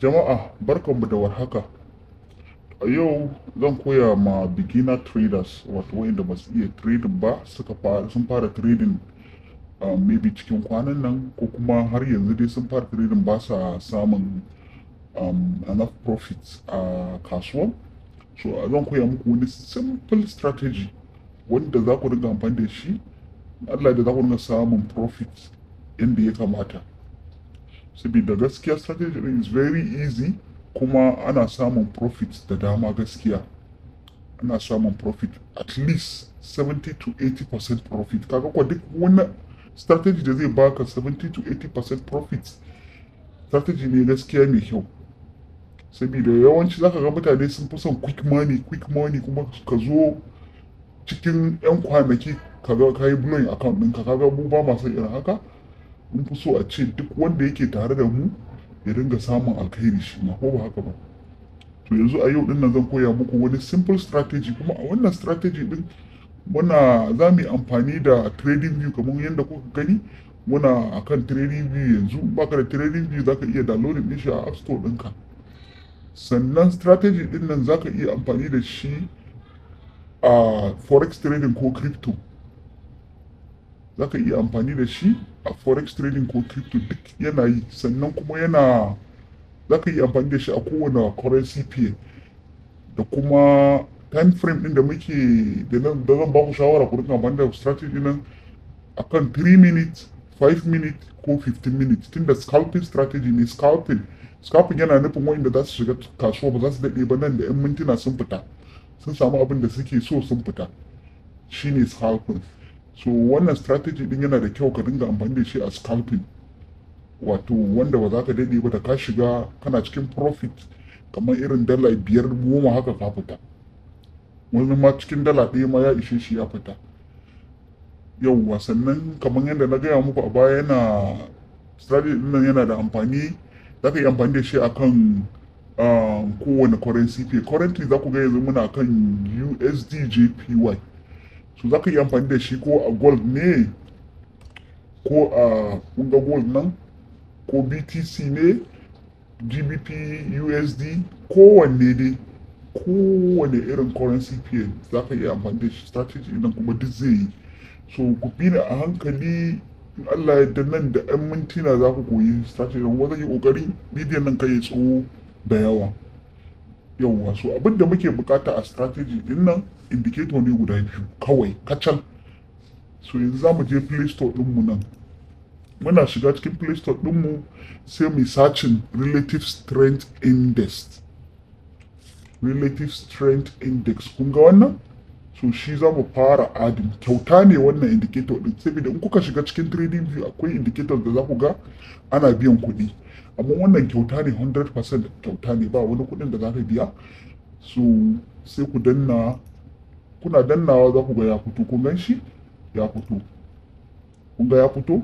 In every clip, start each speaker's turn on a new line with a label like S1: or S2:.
S1: Jama'a barkanmu da warhaka. A yau zan koya ma beginner traders wato wanda ba su iya trading ba sun fara trading maybe cikin kwanan nan ko kuma har yanzu dai sun fara trading ba sa samun enough profits a kasuwa. So zan koya muku wani simple strategy wanda za ku riga amfani da shi Allah da za ku riga samun profits yadda ya kamata. Saboda gaskiya strategy is very easy kuma ana samun profit da dama gaskiya. Ana samun profit at least 70 to 80% profit. Kaga kwa duk wani strategy da zai baka 70 to 80% profit strategy ne gaskiya mai kyau. Saboda yawanci zaka ga mutane sun fi son quick money kuma ka zo cikin 'yan kwanaki kaga ka yi blowing account ɗinka. Kaga mu ba masu irin haka. Mun fi so a ce duk wanda yake tare da mu ya dinga samun alkhairi shi ma, ko ba haka ba. To yanzu a yau dinnan zan koya muku wani simple strategy, kuma a wannan strategy din za mu yi amfani da trading view kamar yadda kuka gani. Muna akan trading view yanzu. Baka da trading view zaka iya downloading din shi a app store ɗinka. Sannan strategy din nan zaka iya amfani da shi a forex trading ko crypto. Zaka iya amfani da shi a forex trading ko crypto, duk yana yi. Sannan kuma zaka iya amfani da shi a kowane currency pair. Da kuma time frame din da zan ba ku shawara ku rika amfani da strategy nan akan 3 minutes, 5 minutes ko 15 minutes. Tunda scalping strategy ne. Scalping yana nufin wanda za su shiga kasuwa ba za su daɗe ba, nan da 'yan mintuna sun fita, sun samu abin da suke so sun fita. Shine scalping. So wannan strategy din yana da kyau ka dinga amfani da shi a scalping, wato wanda ba za ka daɗe ba da ka shiga kana cikin profit kamar irin dala 5 10 haka ka fita. Wani ma cikin dala 1 ma ya ishe shi ya fita. Yauwa, sannan kamar yadda na gaya muku a baya, strategy din nan yana da amfani. Za ka yi amfani da shi akan kowane currency pair. Currently za ku ga yanzu muna kan USD JPY. So za ka yi amfani da shi ko a gold ne, ko a kunga gold nan, ko BTC ne, GBP, USD, kowanne dai, kowane irin currency pair za ka yi amfani da shi. Strategy nan kuma duk zai yi. So ku bi ni a hankali, in Allah ya yarda nan da 'yan mintuna za ku koyi strategy nan. Wanda yi kokari bidiyon nan kai tsawo da yawa. Yauwa, so abin da muke bukata a strategy din nan indicator ne guda biyu kawai kacal. So yanzu za mu je play store dinmu nan. Muna shiga cikin play store dinmu sai mu searching relative strength index. Relative strength index, kun ga wannan? So shi za mu fara adin. Kyauta ne wannan indicator din, saboda in kuka shiga cikin trading view akwai indicator da za ku ga ana biyan kuɗi. Amma wannan kyauta ne, 100% kyauta ne, ba wani kuɗin da za ka biya. So sai ku danna, kuna dannawa za ku ga ya fito. Kun gan shi ya fito, kun ga ya fito.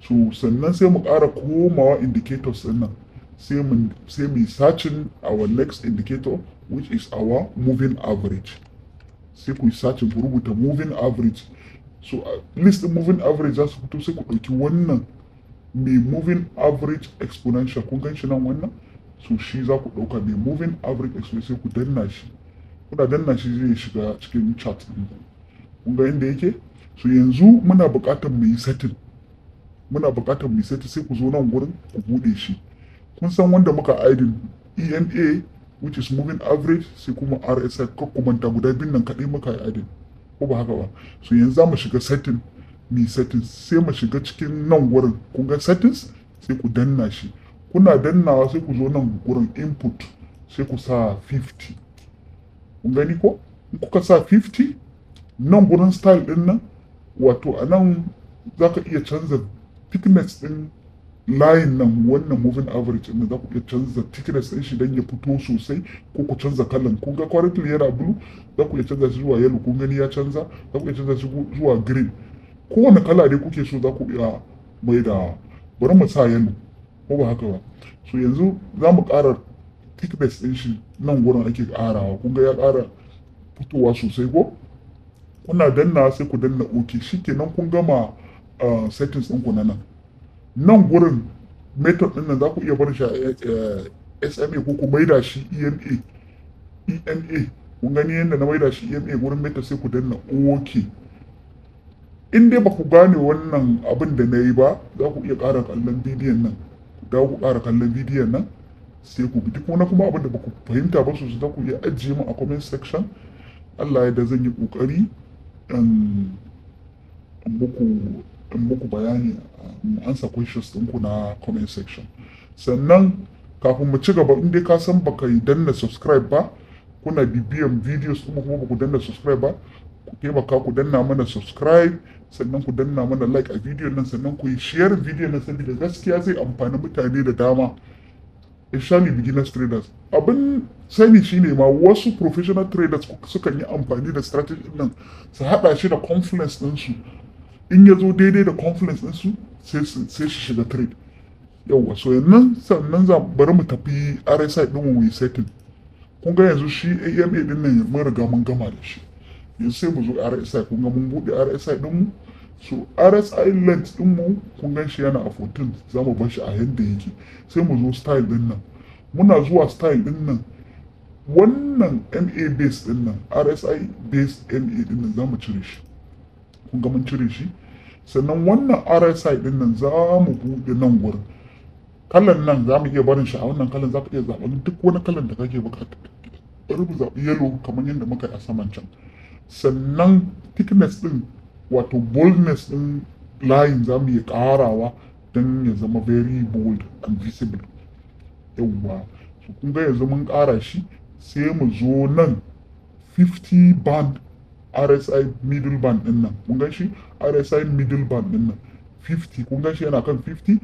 S1: So sannan sai mu ƙara komawa indicators din nan, sai mu searching our next indicator which is our moving average. Sai ku yi searching, ku rubuta moving average. So list moving average za su fito. Sai ku ɗauki wannan mai moving average exponential. Kun gan shi nan wannan? So shi za ku ɗauka mai moving average exponential, sai ku danna shi. Kuna danna shi zai shiga cikin chart ɗin. Kun ga inda yake? So yanzu muna buƙatar mu yi setting. Sai ku zo nan gurin ku buɗe shi. Kun san wanda muka aidin EMA which is moving average, sai kuma RSI. Kar ku manta guda biyun nan kaɗai muka yi aidin, ko ba haka ba. So yanzu za mu shiga setting. Settings sai mu shiga cikin nan gurin. Kun ga settings, sai ku danna shi. Kuna dannawa sai ku zo nan gurin input, sai ku sa 50. Kun gani ko? In kuka sa 50 nan gurin style din nan, wato a nan za ka iya canza thickness din line nan, wannan moving average din za ku iya canza thickness din shi don ya fito sosai, ko ku canza kalan. Kun ga currently yana blue, za ku iya canza shi zuwa yellow. Kun gani ya canza. Za ku iya canza shi zuwa green. Kowane kala dai kuke so za ku iya mai da. Bari mu sa yellow, ko ba haka ba. So yanzu za mu ƙara thickness din shi, nan gurin ake ƙarawa. Kun ga ya ƙara fitowa sosai ko? Kuna danna sai ku danna OK. Shikenan kun gama settings ɗinku na nan. Nan gurin method ɗin nan za ku iya bar shi SMA ko ku maida shi EMA kun gani yadda na maida shi EMA wurin meta sai ku danna OK. In dai ba ku gane wannan abin da na yi ba za ku iya ƙara kallon bidiyon nan ku ƙara kallon bidiyon nan sai ku bi duk wani kuma abin da ba ku fahimta ba sosai za ku iya ajiye mu a comment section. Allah ya da zan yi ƙoƙari in muku bayani ansa questions ɗinku na comment section. Sannan kafin mu ci gaba in dai ka san baka yi danna subscribe ba kuna bibiyan videos kuma ba ku danna subscribe ba ku taimaka ku danna mana subscribe sannan ku danna mana like a video nan sannan ku yi share video nan saboda gaskiya zai amfani mutane da dama especially beginners traders. Abin sani shine ma wasu professional traders sukan yi amfani da strategy nan su hada shi da confidence ɗinsu in ya zo daidai da confidence ɗinsu sai su shiga trade. Yawwa so sannan bari mu tafi RSI ɗin mu yi setting. Kun ga yanzu shi AMA ɗin nan mun riga mun gama da shi. Yanzu sai mu zo RSI kun ga mun buɗe RSI ɗin mu. So RSI length ɗin mu kun gan shi yana a 14 za mu bar shi a yadda yake. Sai mu zo style ɗin nan. Muna zuwa style ɗin nan. Wannan MA base ɗin nan RSI base MA ɗin nan za mu cire shi. Kun ga mun cire shi. Sannan wannan RSI ɗin nan za mu buɗe nan wurin. Kalan nan za mu iya barin shi a wannan kalan za ka iya zaɓen duk wani kalan da kake buƙata. Bari mu zaɓi yellow kamar yadda muka yi a saman can. Sannan thickness ɗin wato boldness ɗin line za mu iya ƙarawa don ya zama very bold and visible. Yawwa so kun ga yanzu mun ƙara shi sai mu zo nan 50 band RSI middle band ɗin nan kun ga shi RSI middle band ɗin nan 50 kun ga shi yana kan 50.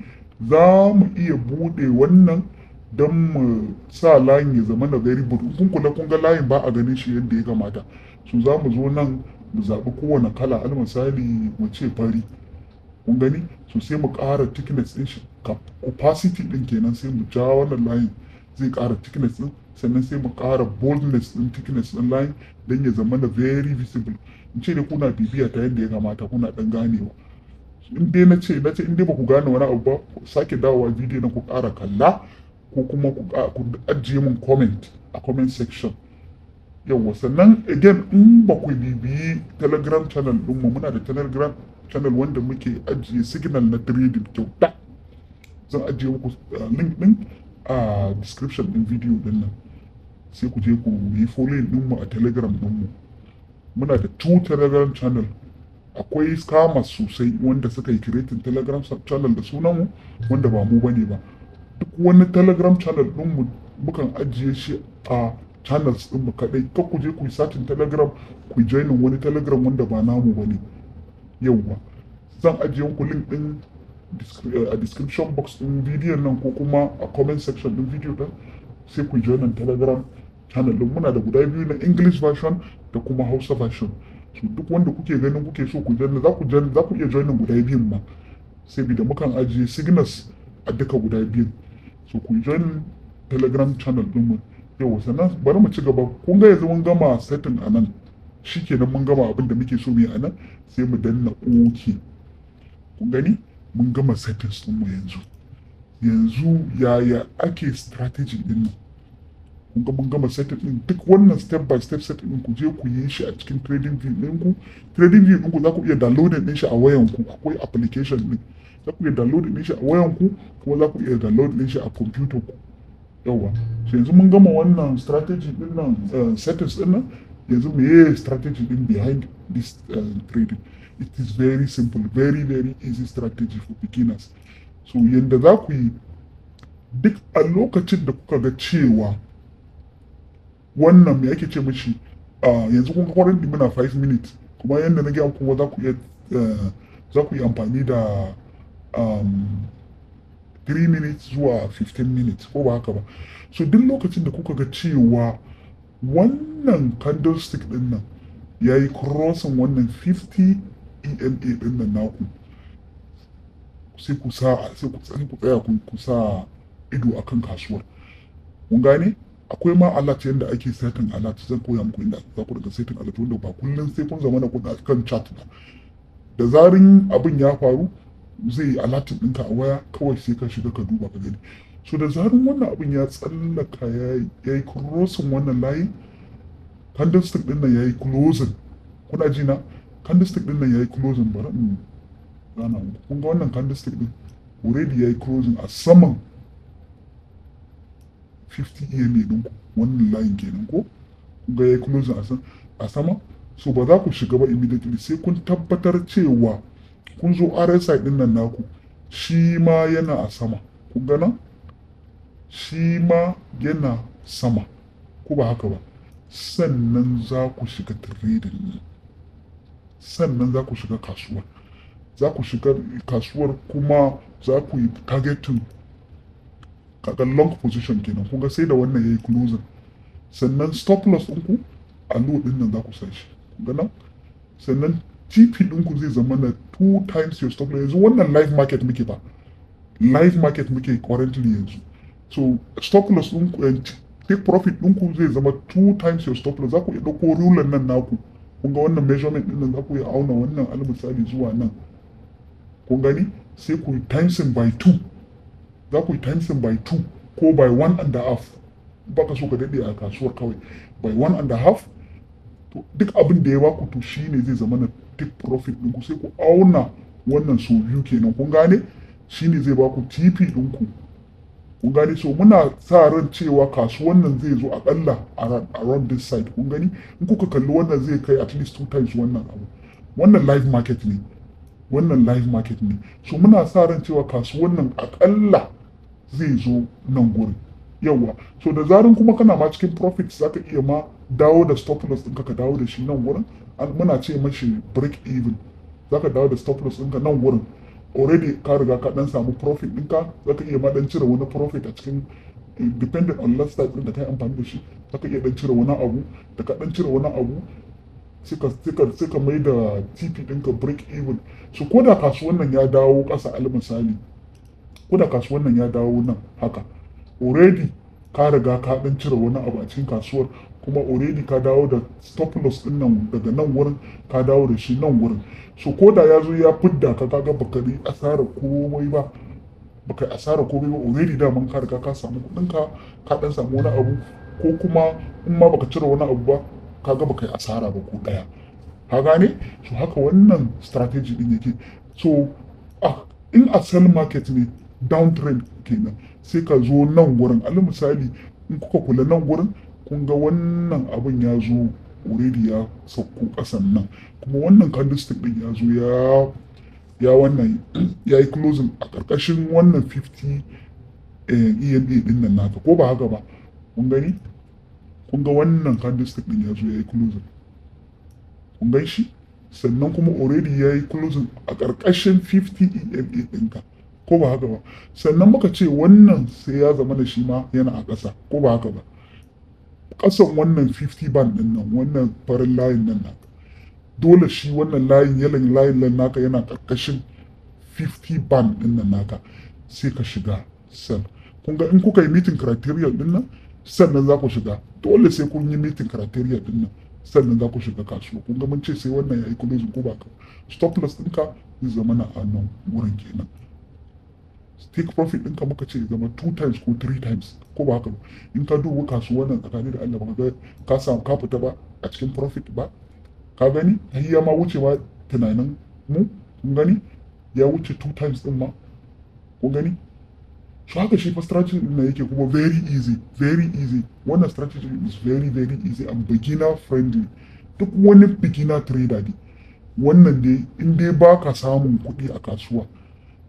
S1: Za mu iya buɗe wannan don mu sa layin ya zama na very bold. Kun kula kun ga layin ba a ganin shi yadda ya kamata. So za mu zo nan mu zaɓi kowane kala al misali mu ce fari. Kun gani? So sai mu ƙara thickness ɗin shi opacity ɗin kenan sai mu ja wannan layin zai ƙara thickness ɗin sannan sai mu ƙara boldness ɗin thickness ɗin layin don ya zama na very visible. In ce dai kuna bibiya ta yadda ya kamata kuna ɗan ganewa. In dai na ce in dai ba ku gane wani abu ba ku sake dawowa bidiyo na ku ƙara kalla ko kuma ku ajiye min comment a comment section. Yawwa sannan again in ba ku bibiyi telegram channel ɗinmu muna da telegram channel wanda muke ajiye signal na trading kyauta. Zan ajiye muku link ɗin a description ɗin video ɗin nan sai ku je ku yi following ɗinmu a telegram ɗinmu. Muna da 2 telegram channel. Akwai scammers sosai wanda suka yi creating telegram channel da sunanmu wanda ba mu bane ba. Duk wani telegram channel ɗinmu mukan ajiye shi a channels ɗinmu kaɗai. Kar ku je ku yi satin telegram ku yi joinin wani telegram wanda ba namu bane. Yawwa zan ajiye muku link ɗin a description box ɗin bidiyon nan ko kuma a comment section ɗin video ɗin sai ku yi joinin telegram channel ɗin. Muna da guda biyu na English version da kuma Hausa version. So duk wanda kuke ganin kuke so ku janna za ku iya joinin guda biyun ma saboda mukan ajiye signals a duka guda biyun. So ku join telegram channel ɗinmu. Yau sannan bari mu ci gaba. Kun ga yanzu mun gama setting a nan shikenan mun gama abin da muke so mu yi a nan sai mu danna OK. Kun gani mun gama settings ɗinmu yanzu yaya ake strategy ɗin nan. Kun ga mun gama setting ɗin duk wannan step by step setting ɗin ku je ku yi shi a cikin trading view ɗinku. Trading view ɗinku za ku iya downloading ɗin shi a wayanku akwai application ɗin. Za ku iya downloading ɗin shi a wayanku kuma za ku iya downloading ɗin shi a computer ku. Yawwa so yanzu mun gama wannan strategy ɗin nan settings ɗin nan yanzu meye strategy ɗin behind this trading. It is very simple, very very easy strategy for beginners. So yanda za ku yi duk a lokacin da kuka ga cewa wannan me ake ce mishi yanzu kun ga kwarin muna 5 minutes kuma yanda na gaya kuma za ku yi amfani da 3 minutes zuwa 15 minutes ko ba haka ba. So duk lokacin da kuka ga cewa wannan candlestick din nan ya yi crossing wannan 50 EMA din nan naku sai ku tsaya ku sa ido akan kasuwar. Kun gane akwai ma alert yanda ake setting alert zan koya muku inda za ku daga setting alert wanda ba kullum sai kun zama na kuna kan chat ba. Da zarin abin ya faru zai yi alerting ɗinka a waya kawai sai ka shiga ka duba ka gani. so da zarin wannan abin ya tsallaka ya yi crossing wannan layin, candlestick din nan ya yi closing, kuna ji na, candlestick din nan ya yi closing, bari in gana muku, kun ga wannan candlestick din already ya yi closing a saman 50 EMA ɗinku, wannan layin kenan ko, kun ga ya yi closing a sama, so ba za ku shiga ba immediately, sai kun tabbatar cewa kun zo RSI din nan naku shi ma yana a sama, kun ga nan shi ma yana sama, ko ba haka ba, sannan za ku shiga trading ne, sannan za ku shiga kasuwa, za ku shiga kasuwar kuma za ku yi targeting kaga long position kenan, kun ga sai da wannan yayi closing, sannan stop loss ɗinku a low ɗin nan za ku sa shi, kun ga nan, sannan TP ɗinku zai zama na 2 times your stop loss. Yanzu wannan live market muke ba, live market muke currently yanzu, so stop loss ɗinku take profit ɗinku zai zama 2 times your stop loss. Za ku iya ɗauko ruler nan naku, kun ga wannan measurement ɗin nan za ku iya auna wannan al misali zuwa nan, kun gani, sai ku yi timesing by 2, za ku yi timesing by 2 ko by 1.5, baka so ka daɗe a kasuwar kawai, by 1.5, to duk abin da ya baku to shine zai zama na take profit ɗinku, sai ku auna wannan so biyu kenan, kun gane, shine zai baku TP ɗinku, kun gani. So muna sa ran cewa kasuwan nan zai zo akalla around this side, kun gani, in kuka kalli wannan zai kai at least 2 times wannan abu, wannan live market ne, wannan live market ne, so muna sa ran cewa kasuwan nan akalla zai zo nan gurin, yawa, so da zarin kuma kana ma cikin profit zaka iya ma dawo da stop loss ɗinka ka dawo da shi nan gurin, muna ce mashi break even, zaka dawo da stop loss ɗinka nan gurin, already ka riga ka dan samu profit ɗinka, zaka iya ma dan cire wani profit a cikin, dependent on lifestyle ɗin da kai amfani da shi, zaka iya dan cire wani abu, da ka dan cire wani abu sai ka mai da TP ɗinka break even. So ko da kasuwan nan ya dawo ƙasa al misali, ko da kasuwan nan ya dawo nan haka, already ka riga ka dan cire wani abu a cikin kasuwar, kuma already ka dawo da stop loss din nan daga nan wurin ka dawo da shi nan wurin, so ko da ya zo ya fidda ka kaga baka yi asara komai ba, baka asara komai ba, already da man ka riga ka samu kuɗin ka dan samu wani abu, ko kuma in ma baka cire wani abu ba kaga baka yi asara ba ko daya, ka gane. So haka wannan strategy din yake. So in a sell market ne, downtrend kenan, sai ka zo nan wurin, alal misali in kuka kula nan wurin, kun ga wannan abin ya zo already ya sauko kasan nan, kuma wannan candlestick din ya zo ya wannan ya yi closing a karkashin wannan 50 EMA din nan naka, ko ba haka ba, kun gani, kun ga wannan candlestick din ya zo ya yi closing, kun gan shi, sannan kuma already ya yi closing a karkashin 50 EMA ɗinka, ko ba haka ba, sannan muka ce wannan sai ya zama da shi ma yana a ƙasa, ko ba haka ba, ƙasan wannan 50 band din nan, wannan farin layin nan naka, dole shi wannan layin yalan layin nan naka yana ƙarƙashin 50 band din nan naka, sai ka shiga sell. Kun ga in kuka yi meeting criteria din nan, sannan za ku shiga, dole sai kun yi meeting criteria din nan, sannan za ku shiga kasuwa. Kun ga mun ce sai wannan ya yi closing, ko ba ka, stop loss ɗinka zai zama na a nan wurin kenan, take profit ɗinka muka ce zama 2 times ko 3 times, ko ba haka ba. In ka duba kasuwan nan tsakani da Allah, baka ga ka samu ka fita ba a cikin profit ba, ka gani, ya ma wuce ma tunanin mu, kun gani, ya wuce 2 times din ma, kun gani. So haka shi fa strategy din nan yake, kuma very easy, very easy. Wannan strategy is very very easy and beginner friendly. Duk wani beginner trader ne wannan dai, in dai baka samun kuɗi a kasuwa,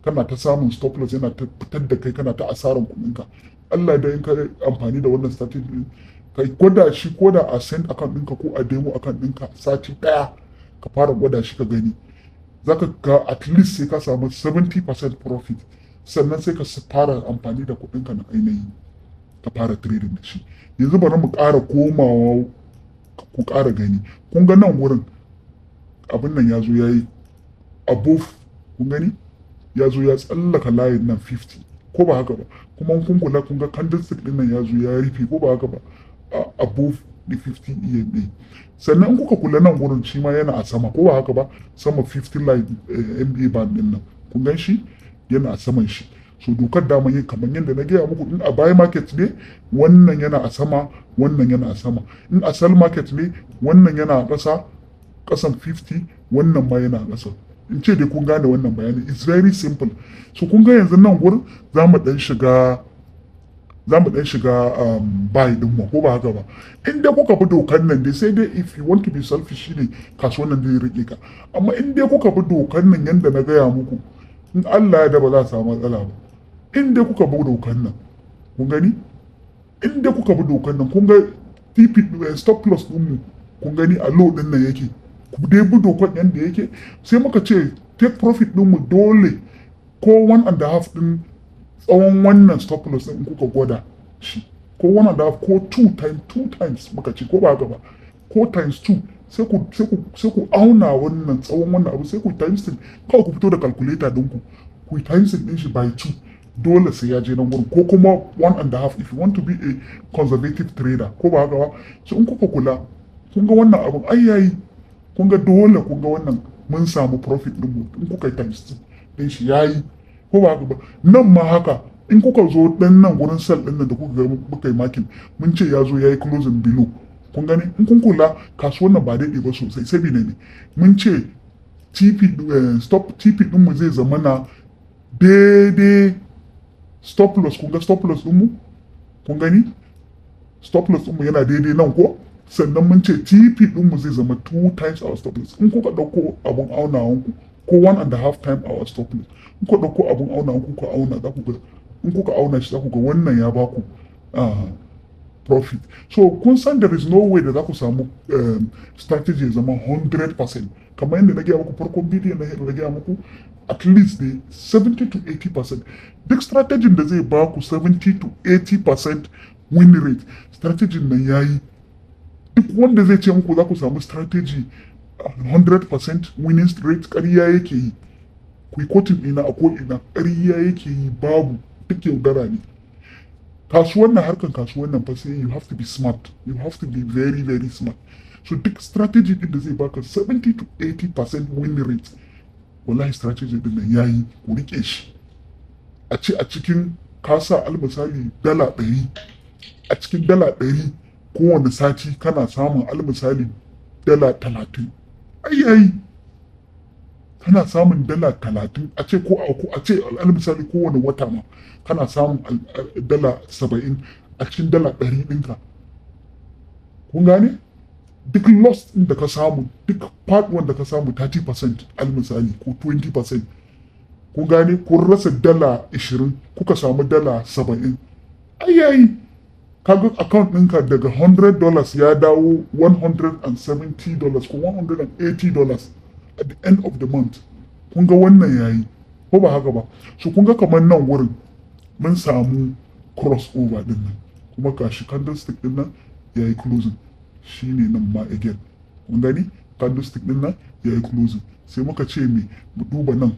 S1: kana ta samun stop loss yana ta fitar da kai, kana ta asaran kuɗinka, Allah da in ka amfani da wannan strategy kai gwada shi, ko da a send account ɗinka ko a demo account ɗinka sati ɗaya ka fara gwada shi ka gani, zaka ga at least sai ka samu 70% profit, sannan sai ka fara amfani da kuɗinka na ainihi ka fara trading da shi. Yanzu bari mu ƙara komawa ku ƙara gani, kun ga nan wurin abin nan ya zo ya yi above, kun gani, ya zo ya tsallaka layin nan 50, ko ba haka ba, kuma kun kula kun ga candlestick din nan ya zo ya rufe, ko ba haka ba, above the 50 EMA. Sannan kuka kula nan wurin shi ma yana a sama, ko ba haka ba, sama 50 line MA band din nan, kun gan shi yana a saman shi. so dokar dama yin kamar yadda na gaya muku, in a buy market ne wannan yana a sama, wannan yana a sama. In a sell market ne wannan yana a ƙasa, ƙasan 50, wannan ma yana a ƙasa. In ce dai kun gane wannan bayani, it's very simple. So kun ga yanzu nan gurin za mu dan shiga buy din mu, ko ba haka ba. In dai kuka bi dokar nan dai, sai dai if you want to be selfish ne kasuwan nan zai rike ka, amma in dai kuka bi dokar nan yanda na gaya muku, in Allah ya da ba za a samu matsala ba. In dai kuka bi dokar nan, kun gani, in dai kuka bi dokar nan, kun ga stop loss din mu, kun gani a low din nan yake, ku dai bi dokar yanda yake. Sai muka ce take profit din mu dole ko 1.5 din tsawon wannan stop loss din kuka gwada shi, ko 1.5 ko 2 times muka ce, ko ba haka ba, ko times 2, sai ku auna wannan tsawon wannan abu, sai ku times din, kawai ku fito da calculator ɗinku ku times din shi by 2, dole sai ya je nan gurin, ko kuma 1.5 if you want to be a conservative trader, ko ba haka ba. So in kuka kula, kun ga wannan abun ai yayi, kun ga dole kun ga wannan mun samu profit din mu, in kuka times din shi yayi, ko ba haka ba. Nan ma haka, in kuka zo dan nan gurin sell din nan da kuka ga muka yi makin, mun ce ya zo yayi closing below, kun gani. In kun kula kasuwan nan ba daidai ba sosai, saboda ne mun ce stop TP din mu zai zama na daidai stop loss. Kun ga stop loss din mu, kun gani stop loss din mu yana daidai nan ko, sannan mun ce TP din mu zai zama 2 times our stop loss. In kuka dauko abun aunawan ku, ko 1.5 time our stop loss, in kuka dauko abun aunawan ku ka auna, za ku ga in kuka auna shi za ku ga wannan ya baku profit. So kun san there is no way da za ku samu strategy ya zama 100%. Kamar yadda na gaya muku farkon bidiyon na gaya muku, at least ne 70 to 80%. Duk strategy da zai baku 70 to 80% win rate, strategy nan yayi. Duk wanda zai ce muku za ku samu strategy 100% winning rate, ƙarya yake yi. Ku yi kotin ina a ko ina, ƙarya yake yi, babu, duk yaudara ne. Kasuwan nan, harkan kasuwan nan fa sai you have to be smart, you have to be very very smart. So duk strategy din da zai baka 70 to 80% win rate, wallahi strategy din nan yayi, ku rike shi. A ce a cikin kasa almisali dala 100, a cikin dala 100 kowane sati kana samun almisali dala 30, ai kana samun dala 30. A ce a ce almisali kowane wata ma kana samun dala 70 a cikin dala 100 ɗinka. Kun gane? Duk loss ɗin da ka samu, duk faɗuwan da ka samu 30% almisali ko 20%. Kun gane? Kun rasa dala 20 kuka samu dala 70. Ai kaga account ɗinka daga $100 ya dawo $170 ko $180 at the end of the month. Kun ga wannan yayi, ko ba haka ba. So kun ga kamar nan wurin mun samu crossover din nan, kuma gashi candlestick din nan yayi closing, shine nan ma again. Kun gani candlestick din nan yayi closing, sai muka ce mu duba nan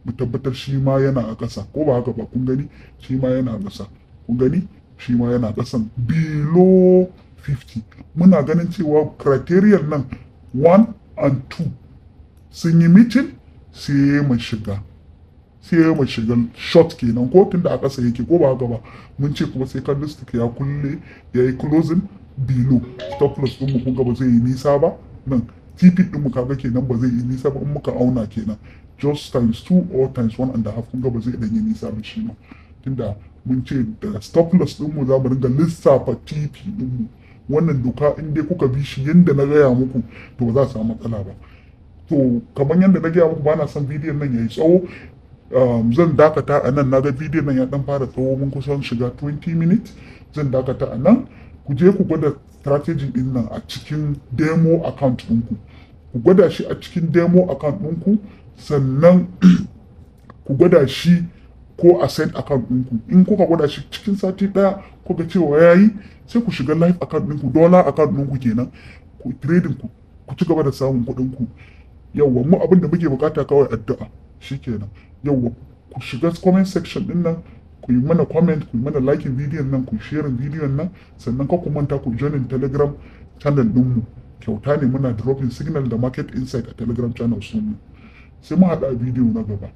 S1: mu tabbatar shi ma yana a ƙasa, ko ba haka ba. Kun gani shi ma yana a ƙasa, kun gani shi ma yana ƙasan below 50. Muna ganin cewa criterion nan 1 and 2 sun yi meeting, sai mu shiga short kenan, ko tunda a ƙasa yake, ko ba haka ba. Mun ce kuma sai candlestick ya kulle yayi closing below stop loss din mu, kun ga ba zai yi nisa ba. Nan TP din mu kaga kenan ba zai yi nisa ba, in muka auna kenan just times 2 or times 1.5, kun ga ba zai dan yi nisa ba shi ma, tunda mun ce da stop loss din mu za mu ringa lissafa TP din mu. Wannan doka in dai kuka bi shi yanda na gaya muku, to ba za a samu matsala ba. To kamar yadda na gaya muku, ba na son bidiyon nan yayi tsawo, zan dakata a nan. Na ga bidiyon nan ya dan fara tsawo, mun kusan shiga 20 minutes. Zan dakata a nan. Ku je ku gwada strategy din nan a cikin demo account ɗinku, ku gwada shi a cikin demo account ɗinku, sannan ku gwada shi ko a send account ɗinku. In kuka gwada shi cikin sati ɗaya kuka cewa yayi, sai ku shiga live account ɗinku, dollar account ɗinku kenan, ku trading ku ci gaba da samun kuɗin ku. Yawwa, mu abin da muke bukata kawai addu'a, shikenan. Yawwa, ku shiga comment section din nan, ku yi mana comment, ku yi mana like bidiyon nan, ku share bidiyon nan, sannan ka ku manta ku join telegram channel din mu. Kyauta ne, muna dropping signal da market insight a telegram channel sun mu. Sai mu haɗa bidiyo na gaba.